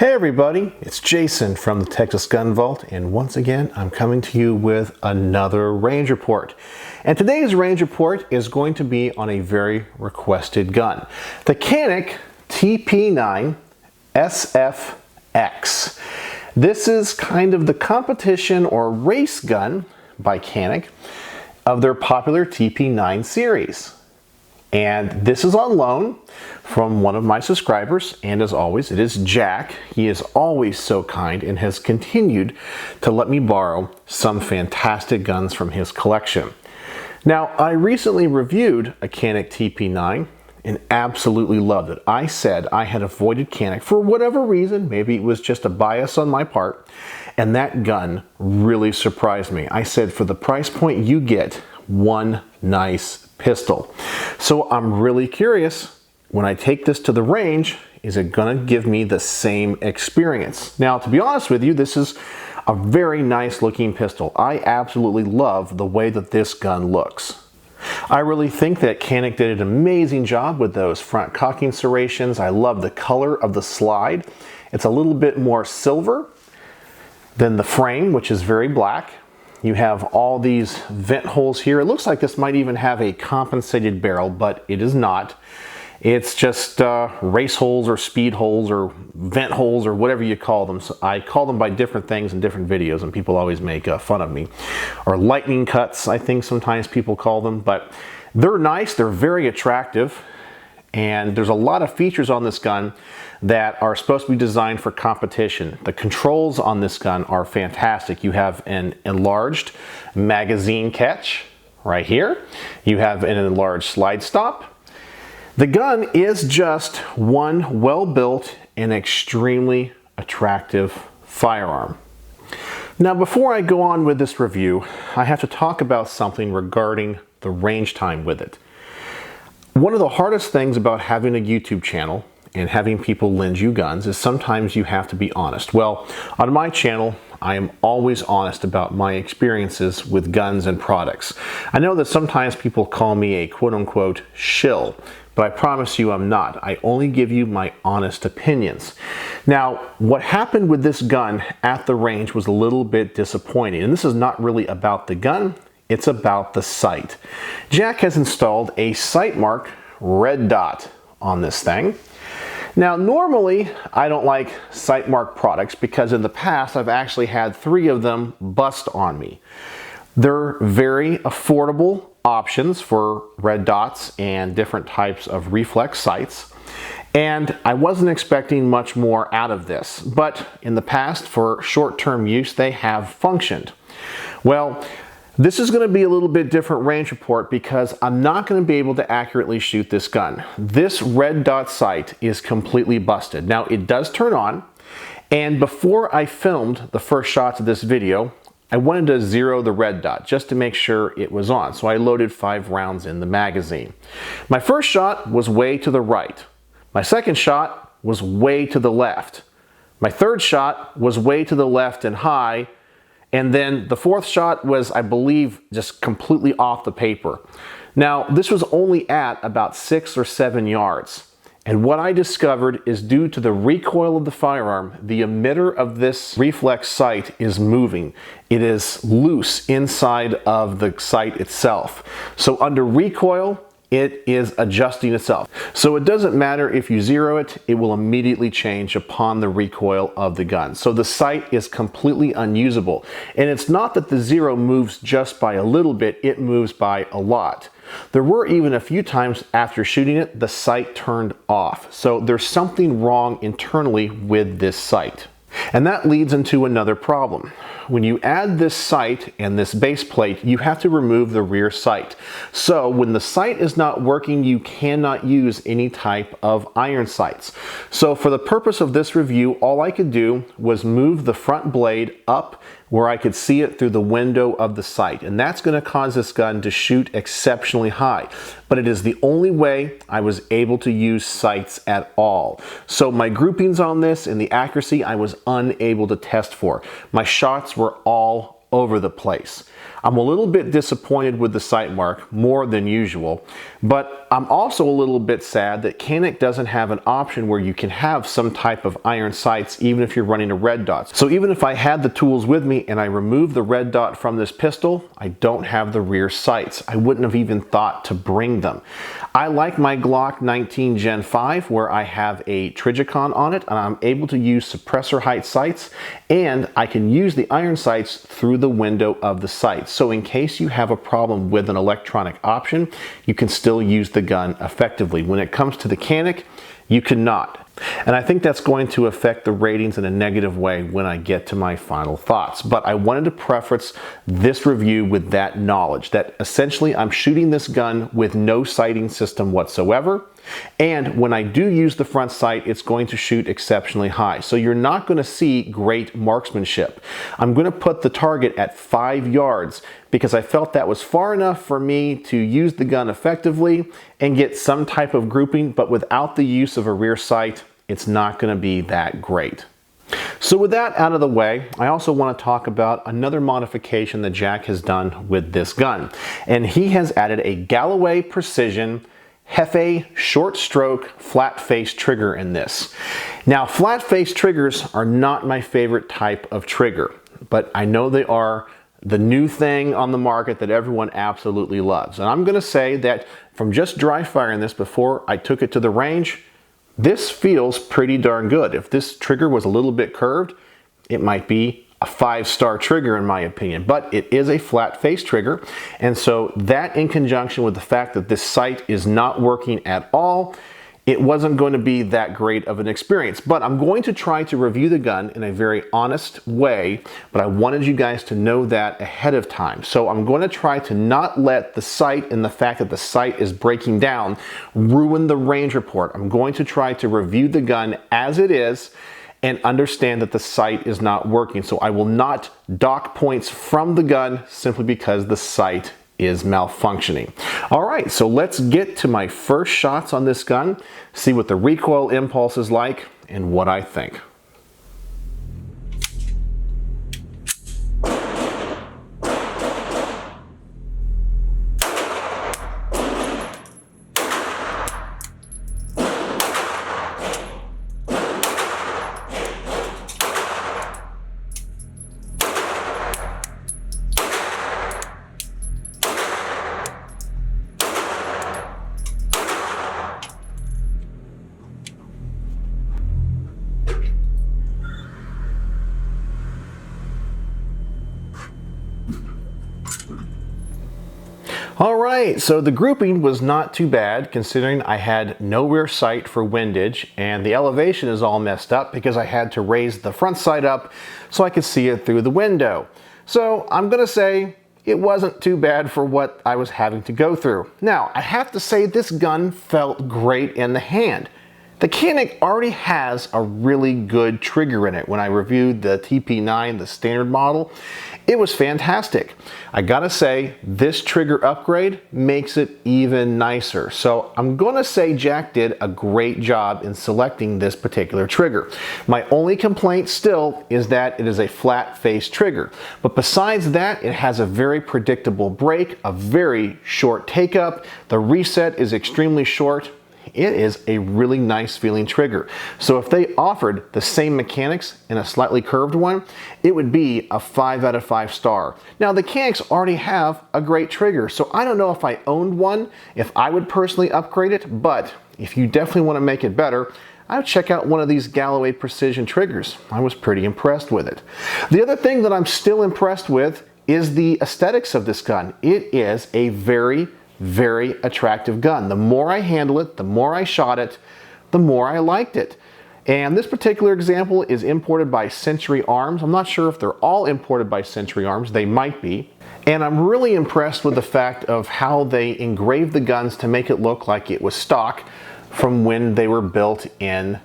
Hey everybody, it's Jason from the Texas Gun Vault, and once again I'm coming to you with another range report. And today's range report is going to be on a very requested gun, the Canik TP9SFx. This is kind of the competition or race gun by Canik of their popular TP9 series. And this is on loan from one of my subscribers, and as always, it is Jack. He is always so kind and has continued to let me borrow some fantastic guns from his collection. Now, I recently reviewed a Canik TP9 and absolutely loved it. I said I had avoided Canik for whatever reason, maybe it was just a bias on my part, and that gun really surprised me. I said, for the price point you get, one nice pistol. So I'm really curious, when I take this to the range, is it gonna give me the same experience? Now, to be honest with you, this is a very nice looking pistol. I absolutely love the way that this gun looks. I really think that Canik did an amazing job with those front cocking serrations. I love the color of the slide. It's a little bit more silver than the frame, which is very black. You have all these vent holes here. It looks like this might even have a compensated barrel, but it is not. It's just race holes or speed holes or vent holes or whatever you call them. So I call them by different things in different videos, and people always make fun of me. Or lightning cuts, I think sometimes people call them. But they're nice, they're very attractive. And there's a lot of features on this gun that are supposed to be designed for competition. The controls on this gun are fantastic. You have an enlarged magazine catch right here. You have an enlarged slide stop. The gun is just one well-built and extremely attractive firearm. Now, before I go on with this review, I have to talk about something regarding the range time with it. One of the hardest things about having a YouTube channel and having people lend you guns is sometimes you have to be honest. Well, on my channel, I am always honest about my experiences with guns and products. I know that sometimes people call me a quote-unquote shill, but I promise you I'm not. I only give you my honest opinions. Now, what happened with this gun at the range was a little bit disappointing, and this is not really about the gun. It's about the sight. Jack has installed a sight mark red dot on this thing. Now, normally I don't like sight mark products because in the past I've actually had 3 of them bust on me. They're very affordable options for red dots and different types of reflex sights. And I wasn't expecting much more out of this, but in the past for short-term use they have functioned. Well, this is going to be a little bit different range report because I'm not going to be able to accurately shoot this gun. This red dot sight is completely busted. Now, it does turn on, and before I filmed the first shots of this video, I wanted to zero the red dot just to make sure it was on. So I loaded 5 rounds in the magazine. My first shot was way to the right. My second shot was way to the left. My third shot was way to the left and high. And then the fourth shot was, I believe, just completely off the paper. Now, this was only at about 6 or 7 yards. And what I discovered is due to the recoil of the firearm, the emitter of this reflex sight is moving. It is loose inside of the sight itself. So under recoil, it is adjusting itself. So it doesn't matter if you zero it, it will immediately change upon the recoil of the gun. So the sight is completely unusable. And it's not that the zero moves just by a little bit, it moves by a lot. There were even a few times after shooting it, the sight turned off. So there's something wrong internally with this sight. And that leads into another problem. When you add this sight and this base plate, you have to remove the rear sight. So when the sight is not working, you cannot use any type of iron sights. So for the purpose of this review, all I could do was move the front blade up where I could see it through the window of the sight. And that's going to cause this gun to shoot exceptionally high. But it is the only way I was able to use sights at all. So my groupings on this and the accuracy I was unable to test for. My shots were all over the place. I'm a little bit disappointed with the sight mark, more than usual, but I'm also a little bit sad that Canik doesn't have an option where you can have some type of iron sights even if you're running a red dot. So even if I had the tools with me and I remove the red dot from this pistol, I don't have the rear sights. I wouldn't have even thought to bring them. I like my Glock 19 Gen 5 where I have a Trigicon on it and I'm able to use suppressor height sights, and I can use the iron sights through the window of the sight. So in case you have a problem with an electronic option, you can still use the gun effectively. When it comes to the Canik, you cannot. And I think that's going to affect the ratings in a negative way when I get to my final thoughts. But I wanted to preface this review with that knowledge, that essentially I'm shooting this gun with no sighting system whatsoever. And when I do use the front sight, it's going to shoot exceptionally high. So you're not going to see great marksmanship. I'm going to put the target at 5 yards because I felt that was far enough for me to use the gun effectively and get some type of grouping, but without the use of a rear sight, it's not going to be that great. So with that out of the way, I also want to talk about another modification that Jack has done with this gun. And he has added a Galloway Precision Hefe short stroke flat face trigger in this. Now, flat face triggers are not my favorite type of trigger, but I know they are the new thing on the market that everyone absolutely loves. And I'm going to say that from just dry firing this before I took it to the range, this feels pretty darn good. If this trigger was a little bit curved, it might be a 5-star trigger in my opinion, but it is a flat face trigger. And so that in conjunction with the fact that this sight is not working at all, it wasn't going to be that great of an experience. But I'm going to try to review the gun in a very honest way, but I wanted you guys to know that ahead of time. So I'm going to try to not let the sight and the fact that the sight is breaking down ruin the range report. I'm going to try to review the gun as it is and understand that the sight is not working. So I will not dock points from the gun simply because the sight is malfunctioning. All right, so let's get to my first shots on this gun, see what the recoil impulse is like and what I think. All right, so the grouping was not too bad considering I had no rear sight for windage, and the elevation is all messed up because I had to raise the front sight up so I could see it through the window. So I'm gonna say it wasn't too bad for what I was having to go through. Now, I have to say this gun felt great in the hand. The Canik already has a really good trigger in it. When I reviewed the TP9, the standard model, it was fantastic. I gotta say, this trigger upgrade makes it even nicer. So I'm gonna say Jack did a great job in selecting this particular trigger. My only complaint still is that it is a flat face trigger. But besides that, it has a very predictable break, a very short take up. The reset is extremely short. It is a really nice feeling trigger. So if they offered the same mechanics in a slightly curved one, it would be a 5 out of 5 star. Now the Caniks already have a great trigger, so I don't know if I owned one, if I would personally upgrade it, but if you definitely want to make it better, I would check out one of these Galloway Precision triggers. I was pretty impressed with it. The other thing that I'm still impressed with is the aesthetics of this gun. It is a very attractive gun. The more I handle it, the more I shot it, the more I liked it. And this particular example is imported by Century Arms. I'm not sure if they're all imported by Century Arms. They might be. And I'm really impressed with the fact of how they engraved the guns to make it look like it was stock from when they were built in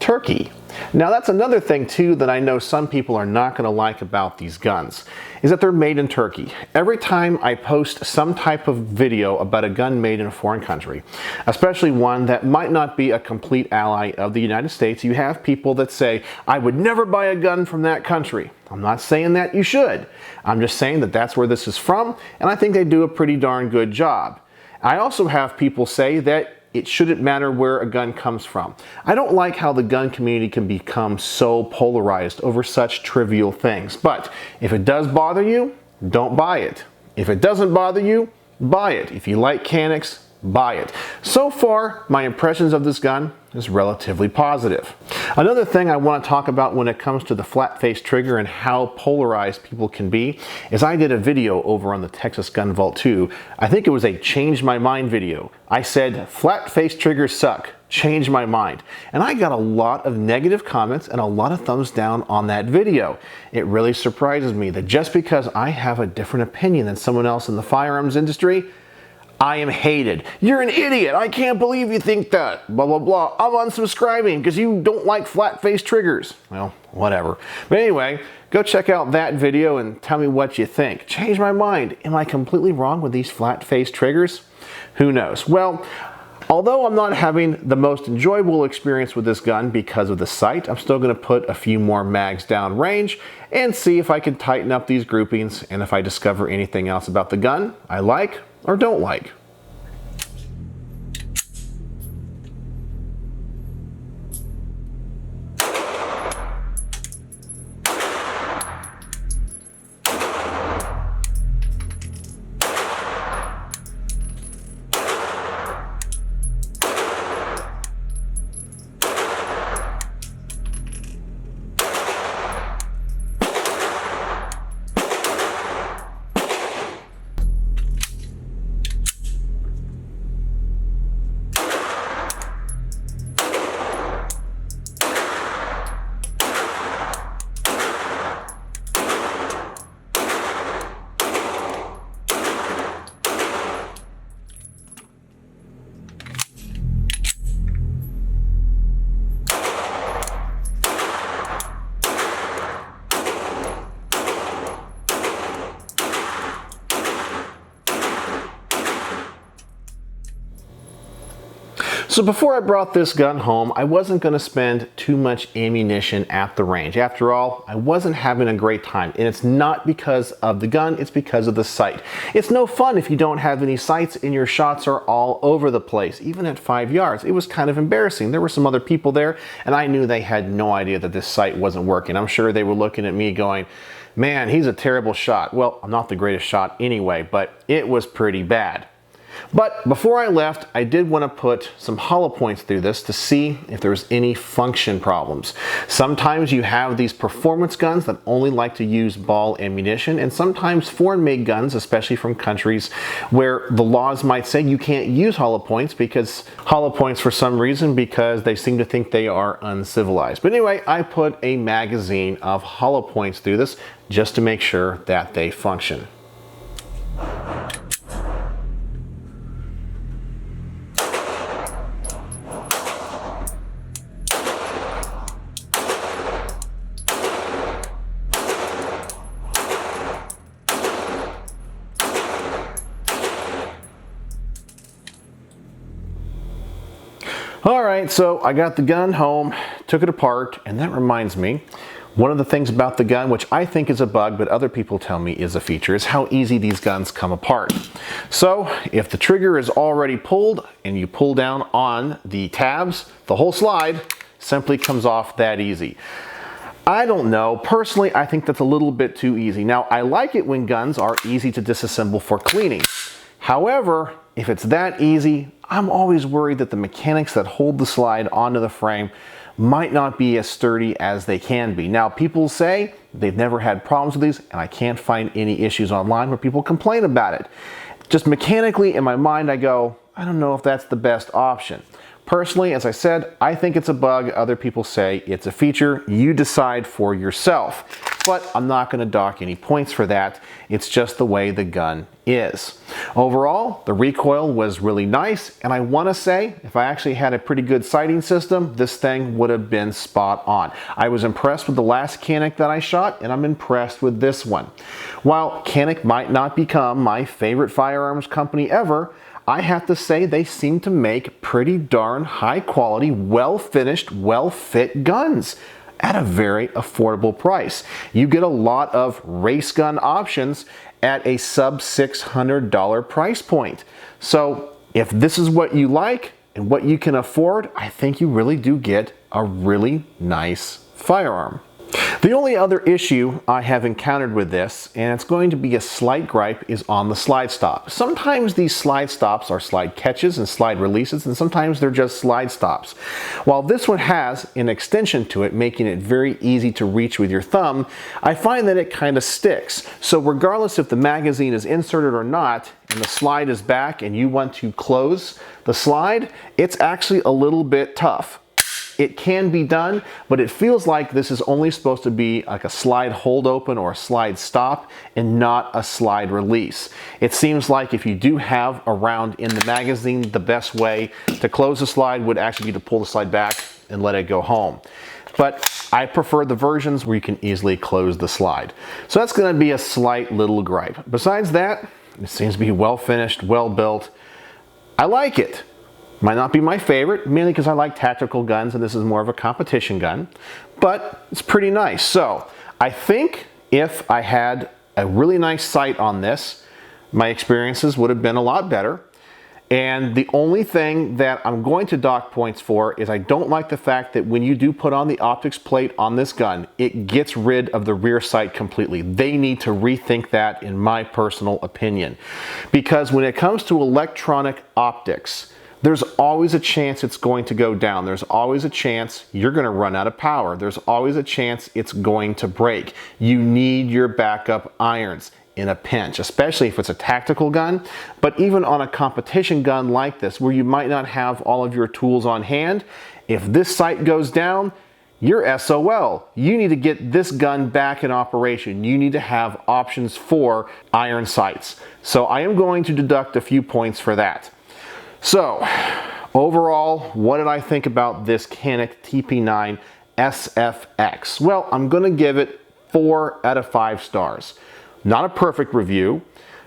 turkey. Now that's another thing too that I know some people are not going to like about these guns, is that they're made in Turkey. Every time I post some type of video about a gun made in a foreign country, especially one that might not be a complete ally of the United States, you have people that say, I would never buy a gun from that country. I'm not saying that you should. I'm just saying that that's where this is from, and I think they do a pretty darn good job. I also have people say that it shouldn't matter where a gun comes from. I don't like how the gun community can become so polarized over such trivial things. But if it does bother you, don't buy it. If it doesn't bother you, buy it. If you like Caniks, buy it. So far, my impressions of this gun is relatively positive. Another thing I want to talk about when it comes to the flat face trigger and how polarized people can be is I did a video over on the Texas Gun Vault 2. I think it was a change my mind video. I said flat face triggers suck, change my mind. And I got a lot of negative comments and a lot of thumbs down on that video. It really surprises me that just because I have a different opinion than someone else in the firearms industry, I am hated. You're an idiot. I can't believe you think that. Blah, blah, blah. I'm unsubscribing because you don't like flat face triggers. Well, whatever. But anyway, go check out that video and tell me what you think. Change my mind. Am I completely wrong with these flat face triggers? Who knows? Well, although I'm not having the most enjoyable experience with this gun because of the sight, I'm still going to put a few more mags down range and see if I can tighten up these groupings and if I discover anything else about the gun I like or don't like. So before I brought this gun home, I wasn't going to spend too much ammunition at the range. After all, I wasn't having a great time, and it's not because of the gun, it's because of the sight. It's no fun if you don't have any sights and your shots are all over the place, even at 5 yards. It was kind of embarrassing. There were some other people there, and I knew they had no idea that this sight wasn't working. I'm sure they were looking at me going, man, he's a terrible shot. Well, I'm not the greatest shot anyway, but it was pretty bad. But before I left, I did want to put some hollow points through this to see if there's any function problems. Sometimes you have these performance guns that only like to use ball ammunition, and sometimes foreign-made guns, especially from countries where the laws might say you can't use hollow points for some reason because they seem to think they are uncivilized. But anyway, I put a magazine of hollow points through this just to make sure that they function. Alright, so I got the gun home, took it apart, and that reminds me, one of the things about the gun, which I think is a bug, but other people tell me is a feature, is how easy these guns come apart. So, if the trigger is already pulled, and you pull down on the tabs, the whole slide simply comes off that easy. I don't know. Personally, I think that's a little bit too easy. Now, I like it when guns are easy to disassemble for cleaning. However, if it's that easy, I'm always worried that the mechanics that hold the slide onto the frame might not be as sturdy as they can be. Now, people say they've never had problems with these, and I can't find any issues online where people complain about it. Just mechanically, in my mind, I go, I don't know if that's the best option. Personally, as I said, I think it's a bug. Other people say it's a feature. You decide for yourself. But I'm not going to dock any points for that. It's just the way the gun is. Overall, the recoil was really nice, and I want to say, if I actually had a pretty good sighting system, this thing would have been spot on. I was impressed with the last Canik that I shot, and I'm impressed with this one. While Canik might not become my favorite firearms company ever, I have to say they seem to make pretty darn high quality, well finished, well fit guns at a very affordable price. You get a lot of race gun options at a sub $600 price point. So if this is what you like and what you can afford, I think you really do get a really nice firearm. The only other issue I have encountered with this, and it's going to be a slight gripe, is on the slide stop. Sometimes these slide stops are slide catches and slide releases, and sometimes they're just slide stops. While this one has an extension to it, making it very easy to reach with your thumb, I find that it kind of sticks. So regardless if the magazine is inserted or not, and the slide is back and you want to close the slide, it's actually a little bit tough. It can be done, but it feels like this is only supposed to be like a slide hold open or a slide stop and not a slide release. It seems like if you do have a round in the magazine, the best way to close the slide would actually be to pull the slide back and let it go home. But I prefer the versions where you can easily close the slide. So that's going to be a slight little gripe. Besides that, it seems to be well finished, well built. I like it. Might not be my favorite, mainly because I like tactical guns and this is more of a competition gun, but it's pretty nice. So I think if I had a really nice sight on this, my experiences would have been a lot better. And the only thing that I'm going to dock points for is I don't like the fact that when you do put on the optics plate on this gun, it gets rid of the rear sight completely. They need to rethink that, in my personal opinion. Because when it comes to electronic optics, there's always a chance it's going to go down. There's always a chance you're going to run out of power. There's always a chance it's going to break. You need your backup irons in a pinch, especially if it's a tactical gun. But even on a competition gun like this, where you might not have all of your tools on hand, if this sight goes down, you're SOL. You need to get this gun back in operation. You need to have options for iron sights. So I am going to deduct a few points for that. So, overall, what did I think about this Canik TP9SFx? Well, I'm going to give it 4 out of 5 stars. Not a perfect review,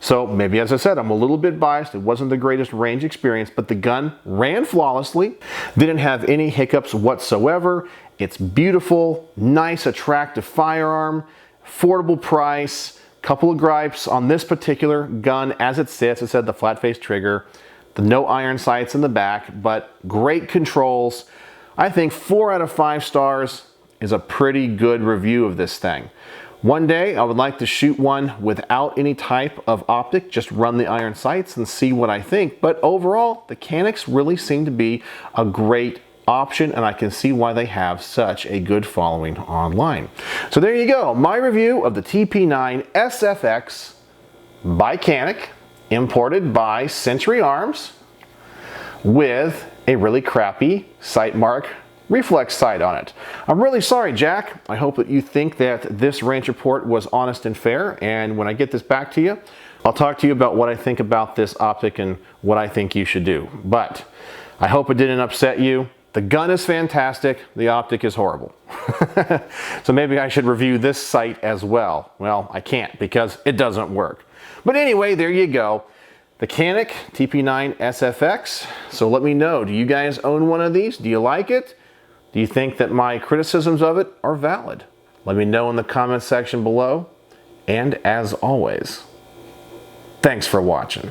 so maybe, as I said, I'm a little bit biased. It wasn't the greatest range experience, but the gun ran flawlessly, didn't have any hiccups whatsoever. It's beautiful, nice, attractive firearm, affordable price. Couple of gripes on this particular gun as it sits. It said the flat face trigger, the no iron sights in the back, but great controls. I think 4 out of 5 stars is a pretty good review of this thing. One day I would like to shoot one without any type of optic, just run the iron sights and see what I think. But overall, the Caniks really seem to be a great option, and I can see why they have such a good following online. So there you go, my review of the TP9SFx by Canik, imported by Century Arms, with a really crappy Sightmark reflex sight on it. I'm really sorry, Jack. I hope that you think that this range report was honest and fair, and when I get this back to you, I'll talk to you about what I think about this optic and what I think you should do. But I hope it didn't upset you. The gun is fantastic, the optic is horrible. So maybe I should review this sight as well. Well, I can't because it doesn't work. But anyway, there you go. The Canik TP9SFx. So let me know, do you guys own one of these? Do you like it? Do you think that my criticisms of it are valid? Let me know in the comments section below. And as always, thanks for watching.